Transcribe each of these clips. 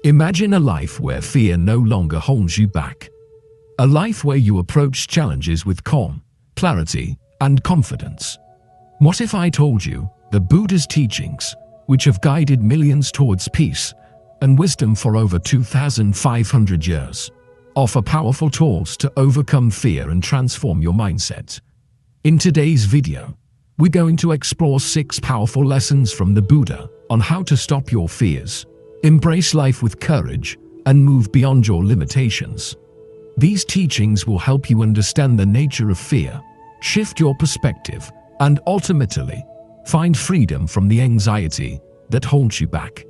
Imagine a life where fear no longer holds you back. A life where you approach challenges with calm, clarity, and confidence. What if I told you the Buddha's teachings, which have guided millions towards peace and wisdom for over 2,500 years, offer powerful tools to overcome fear and transform your mindset? In today's video, we're going to explore 6 powerful lessons from the Buddha on how to stop your fears, embrace life with courage, and move beyond your limitations. These teachings will help you understand the nature of fear, shift your perspective, and ultimately find freedom from the anxiety that holds you back.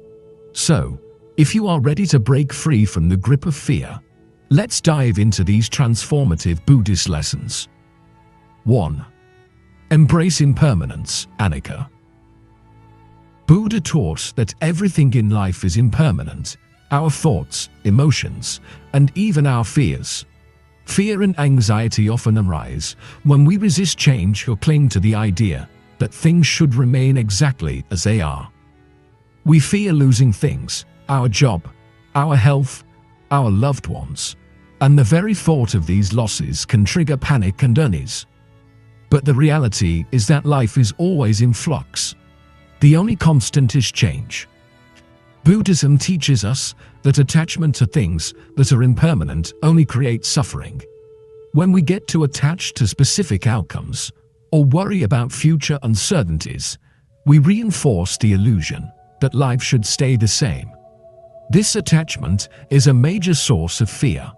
So, if you are ready to break free from the grip of fear, let's dive into these transformative Buddhist lessons. 1. Embrace impermanence, anicca. Buddha taught that everything in life is impermanent: our thoughts, emotions, and even our fears. Fear and anxiety often arise when we resist change or cling to the idea that things should remain exactly as they are. We fear losing things: our job, our health, our loved ones, and the very thought of these losses can trigger panic and unease. But the reality is that life is always in flux. The only constant is change. Buddhism teaches us that attachment to things that are impermanent only creates suffering. When we get too attached to specific outcomes or worry about future uncertainties, we reinforce the illusion that life should stay the same. This attachment is a major source of fear.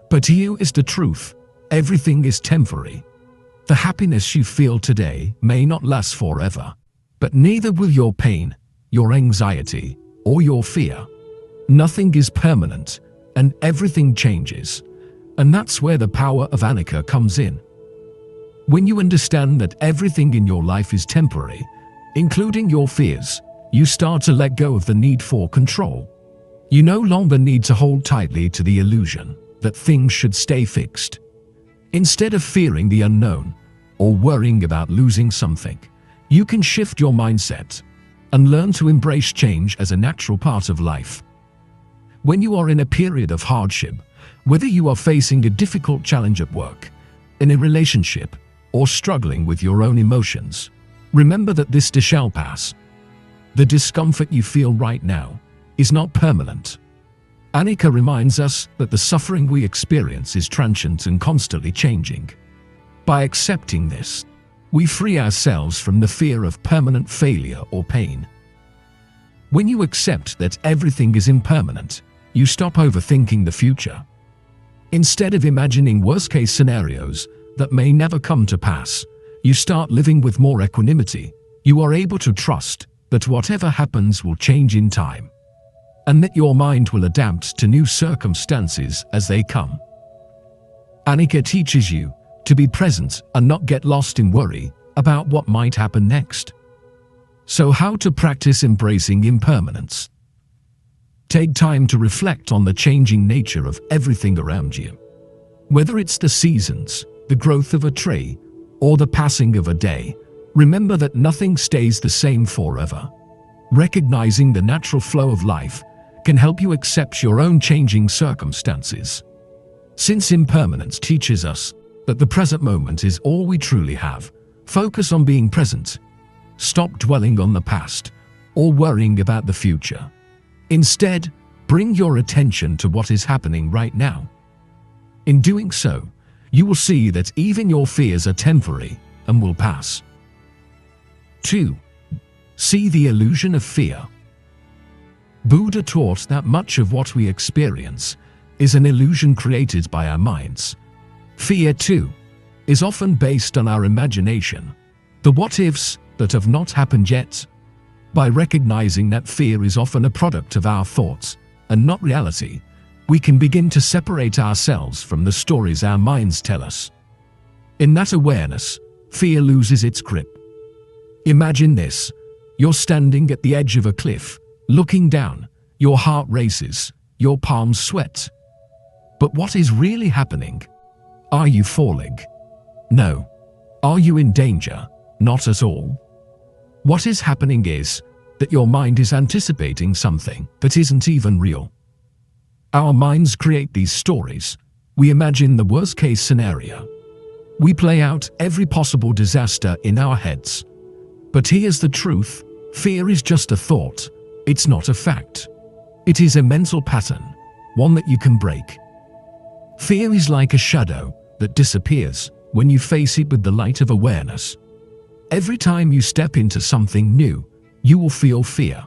But here is the truth: everything is temporary. The happiness you feel today may not last forever, but neither will your pain, your anxiety, or your fear. Nothing is permanent, and everything changes. And that's where the power of anicca comes in. When you understand that everything in your life is temporary, including your fears, you start to let go of the need for control. You no longer need to hold tightly to the illusion that things should stay fixed. Instead of fearing the unknown or worrying about losing something, you can shift your mindset and learn to embrace change as a natural part of life. When you are in a period of hardship, whether you are facing a difficult challenge at work, in a relationship, or struggling with your own emotions, remember that this too shall pass. The discomfort you feel right now is not permanent. Anicca reminds us that the suffering we experience is transient and constantly changing. By accepting this, we free ourselves from the fear of permanent failure or pain. When you accept that everything is impermanent, you stop overthinking the future. Instead of imagining worst-case scenarios that may never come to pass, you start living with more equanimity. You are able to trust that whatever happens will change in time, and that your mind will adapt to new circumstances as they come. Anicca teaches you to be present and not get lost in worry about what might happen next. So how to practice embracing impermanence? Take time to reflect on the changing nature of everything around you. Whether it's the seasons, the growth of a tree, or the passing of a day, remember that nothing stays the same forever. Recognizing the natural flow of life can help you accept your own changing circumstances. Since impermanence teaches us that the present moment is all we truly have, focus on being present. Stop dwelling on the past or worrying about the future. Instead, bring your attention to what is happening right now. In doing so, you will see that even your fears are temporary and will pass. 2. See the illusion of fear. Buddha taught that much of what we experience is an illusion created by our minds. Fear, too, is often based on our imagination, the what-ifs that have not happened yet. By recognizing that fear is often a product of our thoughts and not reality, we can begin to separate ourselves from the stories our minds tell us. In that awareness, fear loses its grip. Imagine this: you're standing at the edge of a cliff, looking down, your heart races, your palms sweat. But what is really happening? Are you falling? No. Are you in danger? Not at all. What is happening is that your mind is anticipating something that isn't even real. Our minds create these stories. We imagine the worst-case scenario. We play out every possible disaster in our heads. But here's the truth: fear is just a thought. It's not a fact. It is a mental pattern, one that you can break. Fear is like a shadow that disappears when you face it with the light of awareness. Every time you step into something new, you will feel fear.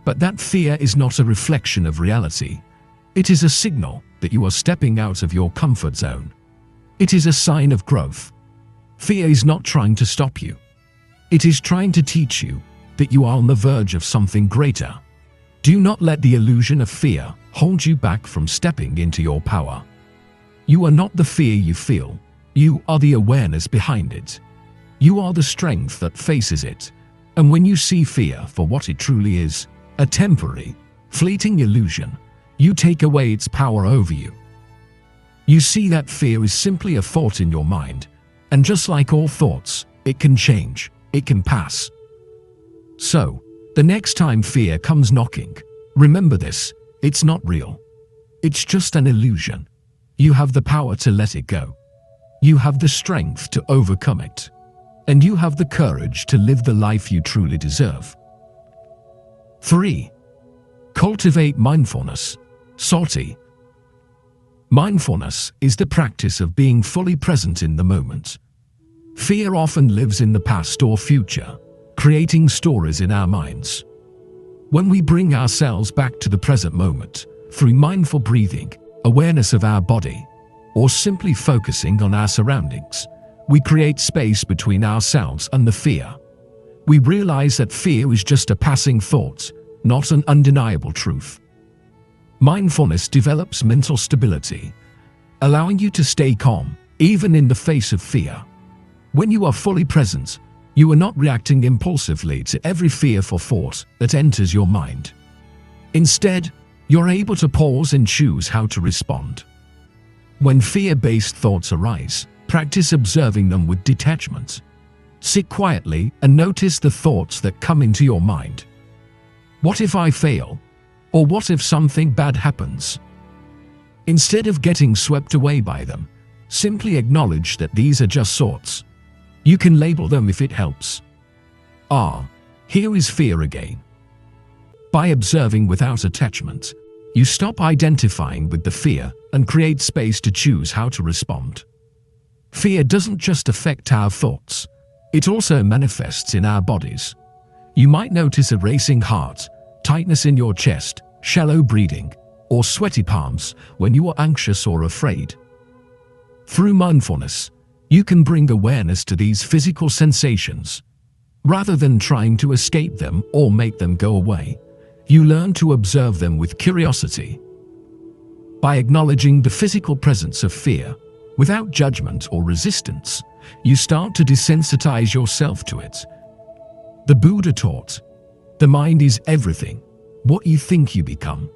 But that fear is not a reflection of reality. It is a signal that you are stepping out of your comfort zone. It is a sign of growth. Fear is not trying to stop you. It is trying to teach you that you are on the verge of something greater. Do not let the illusion of fear hold you back from stepping into your power. You are not the fear you feel. You are the awareness behind it. You are the strength that faces it. And when you see fear for what it truly is, a temporary, fleeting illusion, you take away its power over you. You see that fear is simply a thought in your mind, and just like all thoughts, it can change, it can pass. So, the next time fear comes knocking, remember this: it's not real. It's just an illusion. You have the power to let it go. You have the strength to overcome it. And you have the courage to live the life you truly deserve. 3. Cultivate mindfulness. Sati. Mindfulness is the practice of being fully present in the moment. Fear often lives in the past or future, creating stories in our minds. When we bring ourselves back to the present moment, through mindful breathing, awareness of our body, or simply focusing on our surroundings, we create space between ourselves and the fear. We realize that fear is just a passing thought, not an undeniable truth. Mindfulness develops mental stability, allowing you to stay calm, even in the face of fear. When you are fully present, you are not reacting impulsively to every fearful thought that enters your mind. Instead, you're able to pause and choose how to respond. When fear-based thoughts arise, practice observing them with detachment. Sit quietly and notice the thoughts that come into your mind. What if I fail? Or what if something bad happens? Instead of getting swept away by them, simply acknowledge that these are just thoughts. You can label them if it helps. Here is fear again. By observing without attachment, you stop identifying with the fear and create space to choose how to respond. Fear doesn't just affect our thoughts, it also manifests in our bodies. You might notice a racing heart, tightness in your chest, shallow breathing, or sweaty palms when you are anxious or afraid. Through mindfulness, you can bring awareness to these physical sensations. Rather than trying to escape them or make them go away, you learn to observe them with curiosity. By acknowledging the physical presence of fear, without judgment or resistance, you start to desensitize yourself to it. The Buddha taught, the mind is everything, what you think you become.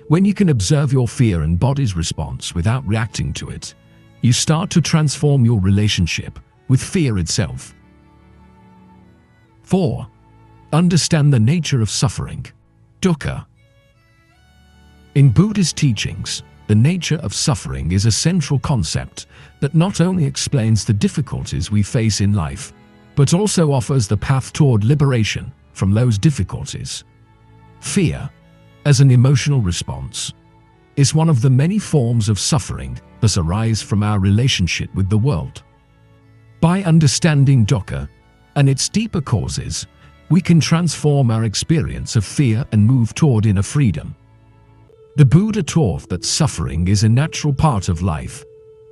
When you can observe your fear and body's response without reacting to it, you start to transform your relationship with fear itself. 4. Understand the nature of suffering. Dukkha. In Buddhist teachings, the nature of suffering is a central concept that not only explains the difficulties we face in life, but also offers the path toward liberation from those difficulties. Fear, as an emotional response, is one of the many forms of suffering that arise from our relationship with the world. By understanding dukkha and its deeper causes, we can transform our experience of fear and move toward inner freedom. The Buddha taught that suffering is a natural part of life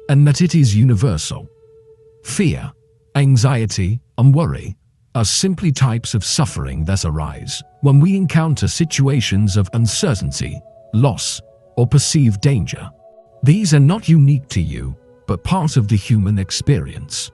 and that it is universal. Fear, anxiety, and worry are simply types of suffering that arise when we encounter situations of uncertainty, loss, or perceived danger. These are not unique to you, but part of the human experience.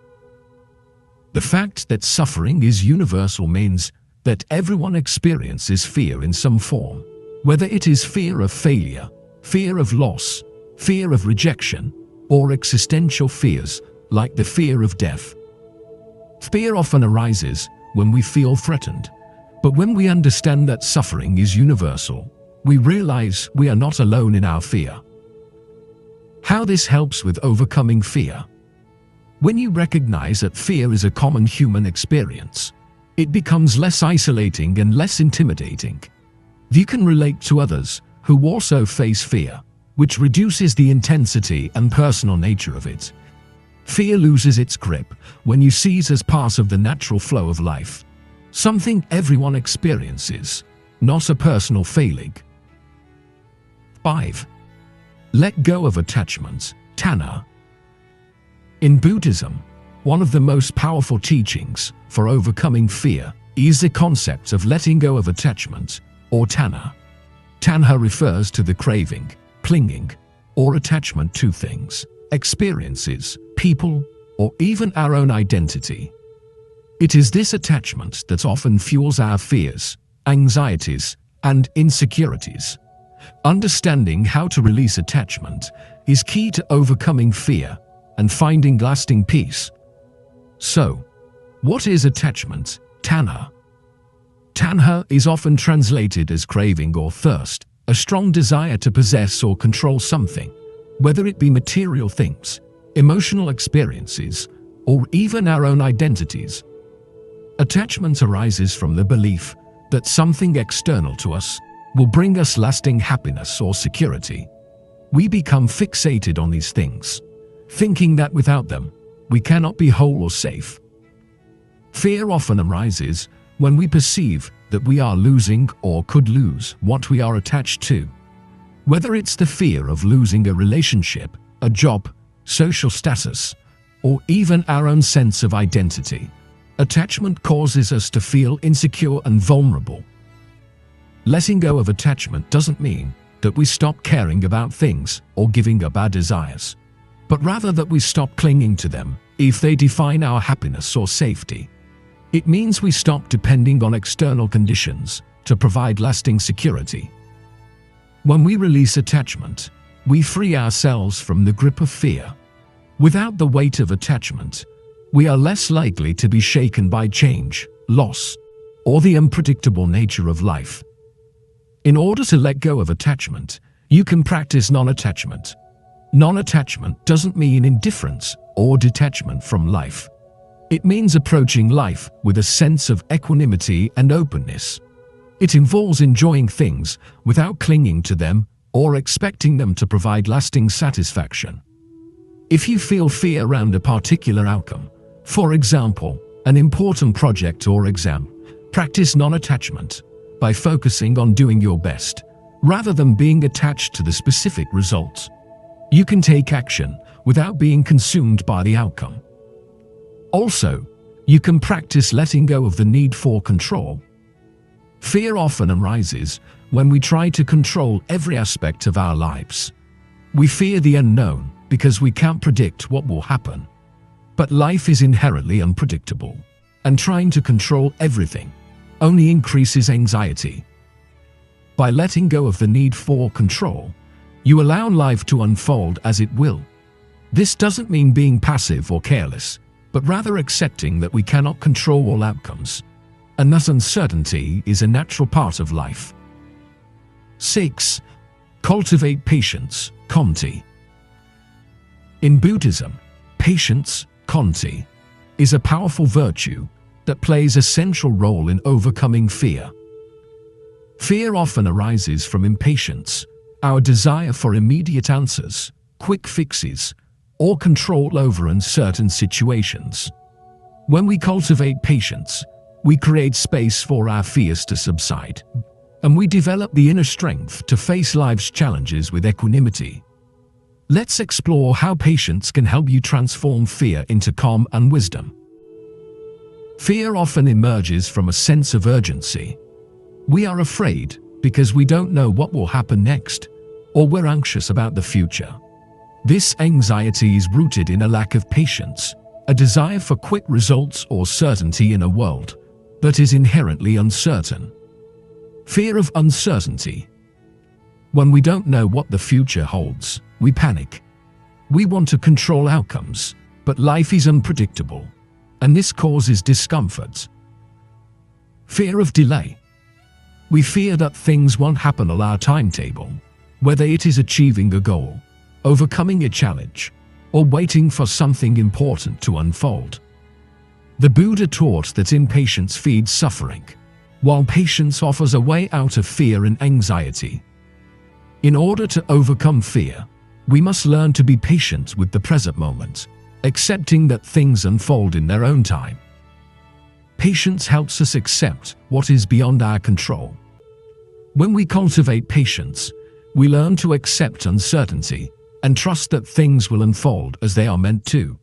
The fact that suffering is universal means that everyone experiences fear in some form, whether it is fear of failure, fear of loss, fear of rejection, or existential fears like the fear of death. Fear often arises when we feel threatened, but when we understand that suffering is universal, we realize we are not alone in our fear. How this helps with overcoming fear. When you recognize that fear is a common human experience, it becomes less isolating and less intimidating. You can relate to others who also face fear, which reduces the intensity and personal nature of it. Fear loses its grip when you see it as part of the natural flow of life, something everyone experiences, not a personal failing. 5. Let go of attachment, tanha. In Buddhism, one of the most powerful teachings for overcoming fear is the concept of letting go of attachment, or tanha. Tanha refers to the craving, clinging, or attachment to things, experiences, people, or even our own identity. It is this attachment that often fuels our fears, anxieties, and insecurities. Understanding how to release attachment is key to overcoming fear and finding lasting peace. So, what is attachment, tanha? Tanha is often translated as craving or thirst, a strong desire to possess or control something, whether it be material things, emotional experiences, or even our own identities. Attachment arises from the belief that something external to us will bring us lasting happiness or security. We become fixated on these things, thinking that without them, we cannot be whole or safe. Fear often arises when we perceive that we are losing or could lose what we are attached to. Whether it's the fear of losing a relationship, a job, social status, or even our own sense of identity, attachment causes us to feel insecure and vulnerable. Letting go of attachment doesn't mean that we stop caring about things or giving up our desires, but rather that we stop clinging to them if they define our happiness or safety. It means we stop depending on external conditions to provide lasting security. When we release attachment, we free ourselves from the grip of fear. Without the weight of attachment, we are less likely to be shaken by change, loss, or the unpredictable nature of life. In order to let go of attachment, you can practice non-attachment. Non-attachment doesn't mean indifference or detachment from life. It means approaching life with a sense of equanimity and openness. It involves enjoying things without clinging to them or expecting them to provide lasting satisfaction. If you feel fear around a particular outcome, for example, an important project or exam, practice non-attachment by focusing on doing your best, rather than being attached to the specific results. You can take action without being consumed by the outcome. Also, you can practice letting go of the need for control. Fear often arises when we try to control every aspect of our lives. We fear the unknown because we can't predict what will happen. But life is inherently unpredictable, and trying to control everything only increases anxiety. By letting go of the need for control, you allow life to unfold as it will. This doesn't mean being passive or careless, but rather accepting that we cannot control all outcomes, and that uncertainty is a natural part of life. 6. Cultivate patience, khanti. In Buddhism, patience, khanti, is a powerful virtue that plays a central role in overcoming fear. Fear often arises from impatience, our desire for immediate answers, quick fixes, or control over uncertain situations. When we cultivate patience, we create space for our fears to subside, and we develop the inner strength to face life's challenges with equanimity. Let's explore how patience can help you transform fear into calm and wisdom. Fear often emerges from a sense of urgency. We are afraid because we don't know what will happen next, or we're anxious about the future. This anxiety is rooted in a lack of patience, a desire for quick results or certainty in a world that is inherently uncertain. Fear of uncertainty. When we don't know what the future holds, we panic. We want to control outcomes, but life is unpredictable, and this causes discomfort. Fear of delay. We fear that things won't happen on our timetable, whether it is achieving a goal, overcoming a challenge, or waiting for something important to unfold. The Buddha taught that impatience feeds suffering, while patience offers a way out of fear and anxiety. In order to overcome fear, we must learn to be patient with the present moment, accepting that things unfold in their own time. Patience helps us accept what is beyond our control. When we cultivate patience, we learn to accept uncertainty and trust that things will unfold as they are meant to,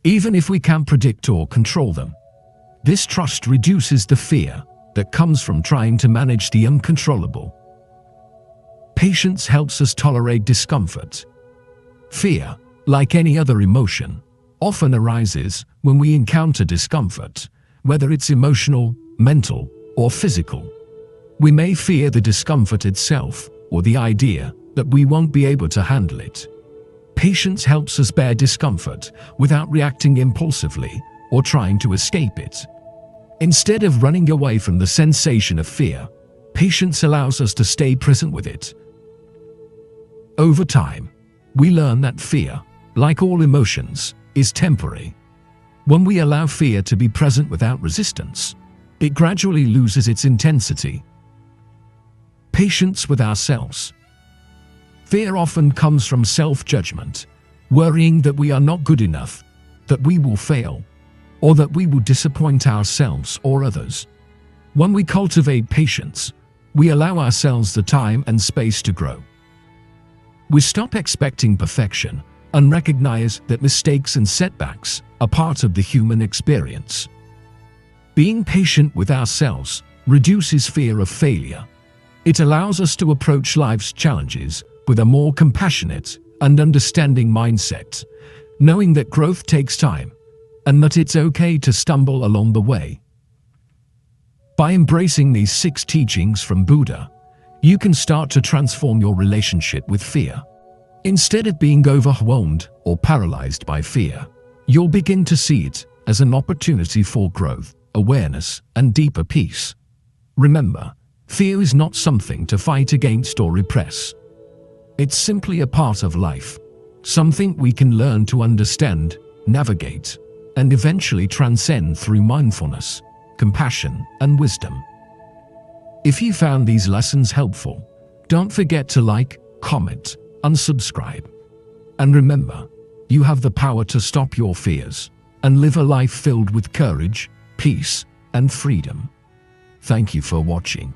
even if we can't predict or control them. This trust reduces the fear that comes from trying to manage the uncontrollable. Patience helps us tolerate discomfort. Fear, like any other emotion, often arises when we encounter discomfort, whether it's emotional, mental, or physical. We may fear the discomfort itself or the idea that we won't be able to handle it. Patience helps us bear discomfort without reacting impulsively or trying to escape it. Instead of running away from the sensation of fear, patience allows us to stay present with it. Over time, we learn that fear, like all emotions, is temporary. When we allow fear to be present without resistance, it gradually loses its intensity. Patience with ourselves. Fear often comes from self-judgment, worrying that we are not good enough, that we will fail, or that we will disappoint ourselves or others. When we cultivate patience, we allow ourselves the time and space to grow. We stop expecting perfection and recognize that mistakes and setbacks are part of the human experience. Being patient with ourselves reduces fear of failure. It allows us to approach life's challenges with a more compassionate and understanding mindset, knowing that growth takes time and that it's okay to stumble along the way. By embracing these 6 teachings from Buddha, you can start to transform your relationship with fear. Instead of being overwhelmed or paralyzed by fear, you'll begin to see it as an opportunity for growth, awareness, and deeper peace. Remember, fear is not something to fight against or repress. It's simply a part of life, something we can learn to understand, navigate, and eventually transcend through mindfulness, compassion, and wisdom. If you found these lessons helpful, don't forget to like, comment, and subscribe. And remember, you have the power to stop your fears and live a life filled with courage, peace, and freedom. Thank you for watching.